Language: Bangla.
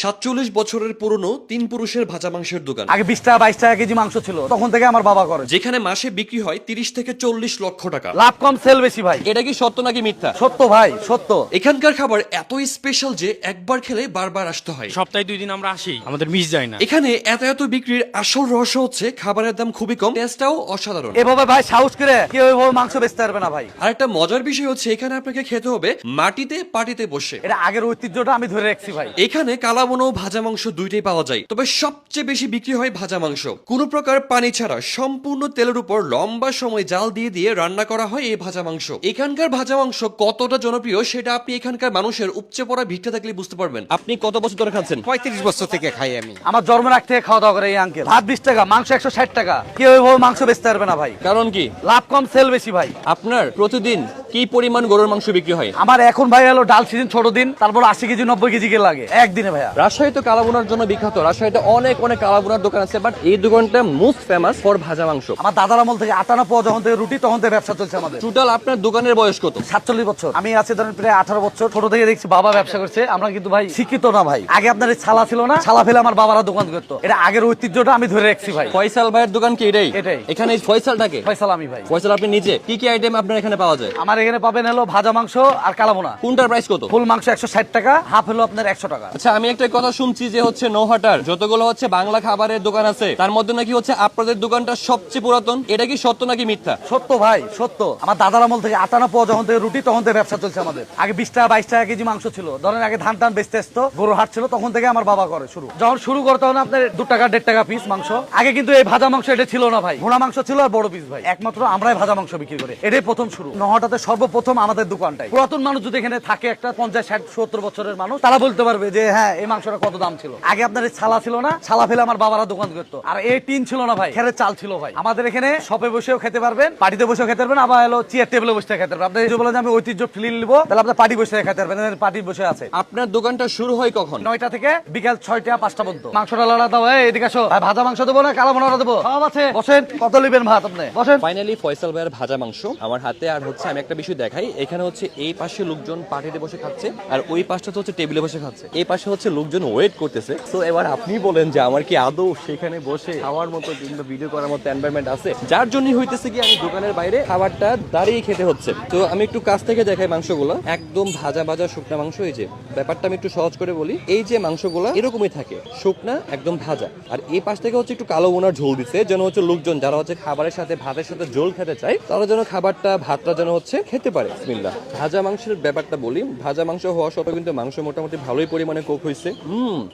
৪৭ বছরের পুরনো ৩ পুরুষের ভাজা মাংসের দোকান, আগে 20 টাকা 22 টাকা কেজি মাংস ছিল, তখন থেকে আমার বাবা করে। যেখানে মাসে বিক্রি হয় ৩০ থেকে ৪০ লক্ষ টাকা। লাভ কম সেল বেশি ভাই। এটা কি সত্য নাকি মিথ্যা? সত্য ভাই, সত্য। এখানকার খাবার এতই স্পেশাল যে একবার খেলে বারবার আসতে হয়। সপ্তাহে 2 দিন আমরা আসি, আমাদের মিস যায় না। এখানে এত বিক্রির আসল রহস্য হচ্ছে খাবারের দাম খুবই কম, টেস্টটাও অসাধারণ। এভাবে ভাই সাহস করে কেউ এভাবে মাংস বেচতে পারবে না ভাই। আর একটা মজার বিষয় হচ্ছে এখানে আপনাকে খেতে হবে মাটিতে পাটিতে বসে। এটা আগের ঐতিহ্যটা আমি ধরে রাখছি ভাই। এখানে কালাবোনা ও ভাজা মাংস দুইটাই পাওয়া যায়, তবে সবচেয়ে বেশি বিক্রি হয় ভাজা মাংস। কোনো প্রকার পানি ছাড়া সম্পূর্ণ তেলের উপর লম্বা সময় জাল দিয়ে দিয়ে রান্না করা হয় এই ভাজা মাংস। এখানকার ভাজা মাংস কতটা জনপ্রিয় সেটা আপনি এখানকার মানুষের উপচে পড়া ভিড়টা থাকলে বুঝতে পারবেন। আপনি কত বছর ধরে খাচ্ছেন? 35 বছর থেকে খাই আমি। আমার জন্মের আগ থেকে খাওয়া দাওয়া করে এই আঙ্কেল। ভাত 20 টাকা, মাংস 160 টাকা। কেউ এভাবে মাংস বেচতে পারবে না ভাই। কারণ কি? লাভ কম সেল বেশি ভাই। আপনার প্রতিদিন কি পরিমাণ গরুর মাংস বিক্রি হয়? আমার এখন ভাই হলো ডাল সিজন ছোট দিন, তারপর 80 কেজি 90 কেজি কে লাগে একদিনে ভাইয়া। রাজশাহী তো কালাবোনার জন্য বিখ্যাত। রাজশাহীতে অনেক কালাবোনার দোকান আছে, বাট এই দোকানটা মোস্ট ফেমাস ফর ভাজা মাংস। আমার দাদার আমল থেকে আটা না পাওয়া যখন থেকে রুটি, তখন থেকে ব্যবসা চলছে আমাদের। টোটাল আপনার দোকানের বয়স কত? 47 বছর। আমি আছি ধরেন প্রায় 18 বছর। ছোট থেকে দেখছি বাবা ব্যবসা করছে। আমরা কিন্তু ভাই শিক্ষিত না ভাই। আগে আপনার এই ছালা ছিল না, ছালা ফেলে আমার বাবারা দোকান করতো। এটা আগের ঐতিহ্যটা আমি ধরে রাখছি ভাই। ফয়সাল ভাইয়ের দোকান কি এটাই? এটাই। এখানে এই ফয়সালটাকে ফয়সাল আমি ভাই। ফয়সাল আপনি নিজে কি আইটেম আপনার এখানে পাওয়া যায়? আমার এখানে পাবেন হলো ভাজা মাংস আর কালাবোনা। কোনটার প্রাইস কত? ফুল মাংস 160 টাকা, হাফ হলো আপনার 100 টাকা। আচ্ছা, আমি একটা কথা শুনছি যে হচ্ছে নৌহাটার যতগুলো হচ্ছে বাংলা খাবারের দোকান আছে তার মধ্যে নাকি হচ্ছে আপনাদের দোকানটা সবচেয়ে পুরাতন। এটা কি সত্য নাকি মিথ্যা? সত্য ভাই, সত্য। আমার দাদার আমল থেকে আটা না পাওয়া যখন থেকে রুটি, তখন থেকে ব্যবসা চলছে আমাদের। আগে 20 টাকা 22 টাকা কেজি মাংস ছিল। ধরেন আগে ধান টান বেচতে আসতো, গরুর হাট ছিল, তখন থেকে আমার বাবা করে শুরু। যখন শুরু করতে তখন আপনার 2 টাকা 1.5 টাকা পিস মাংস। আগে কিন্তু এই ভাজা মাংস এটা ছিল না ভাই। ভুনা মাংস ছিল আর বড় পিস ভাই। একমাত্র আমরাই ভাজা মাংস বিক্রি করে। এটাই প্রথম শুরু। নহটাতে সর্বপ্রথম আমাদের দোকানটাই। পুরাতন মানুষ যদি এখানে থাকে, একটা 50 60 70 বছরের মানুষ, তারা বলতে পারবে যে হ্যাঁ এই মাংসটা কত দাম ছিল। আগে আপনার এই ছালা ছিল না, ছালা ফেলে আমার বাবারা দোকান করতো। আর এই টিন ছিল না ভাই, খেরের চাল ছিল ভাই। আমাদের এখানে শপে বসেও খেতে পারবেন, পার্টিতে বসেও খেতে পারবেন, আবার হলো চেয়ার টেবিলে বসে খেতে পারবেন। আপনি যদি বলেন যে আমি ঐতিহ্য ফিল নিবো, তাহলে আপনার পার্টি বসে খেতে পারবেন। পার্টি বসে আছে। আপনার দোকানটা শুরু হয় কখন? 9টা থেকে বিকাল 6টা 5টা পর্যন্ত। মাংসটা লালা দাও, এদিকে আসো। ভাই ভাজা মাংস দেবো না কালা বোনা দেবো? সব আছে, বসেন। কত নেবেন ভাত আপনি? বসেন। ফাইনালি ফয়সাল ভাইয়ের ভাজা মাংস আমার হাতে। আর হচ্ছে আমি একটা বিষয় দেখাই, এখানে হচ্ছে এই পাশে লোকজন পার্টিতে বসে খাচ্ছে আর ওই পাশটা হচ্ছে টেবিলে বসে খাচ্ছে। এই পাশে হচ্ছে লোকজন ওয়েট করতেছে। তো এবার আপনি বলেন যে আমার কি আদৌ সেখানে বসে খাওয়ার মতো কিংবা ভিডিও করার মতো এনভায়রনমেন্ট আছে? যার জন্যই হইতেছে কি আমি দোকানের বাইরে খাবারটা দাঁড়িয়ে খেতে হচ্ছে। তো আমি একটু কাছ থেকে দেখাই মাংসগুলো, একদম ভাজা ভাজা শুকনা মাংস। এই যে ব্যাপারটা আমি একটু সহজ করে বলি, এই যে মাংসগুলো এরকমই থাকে, শুকনা একদম ভাজা। আর এই পাশ থেকে হচ্ছে একটু কালো বোনার ঝোল দিচ্ছে, যেন হচ্ছে লোকজন যারা হচ্ছে খাবারের সাথে ভাতের সাথে ঝোল খেতে চায় তারা যেন খাবারটা ভাতটা যেন হচ্ছে খেতে পারে। বিসমিল্লাহ। ভাজা মাংসের ব্যাপারটা বলি, ভাজা মাংস হওয়া সত্ত্বেও কিন্তু মাংস মোটামুটি ভালোই পরিমাণে কুক হয়েছে।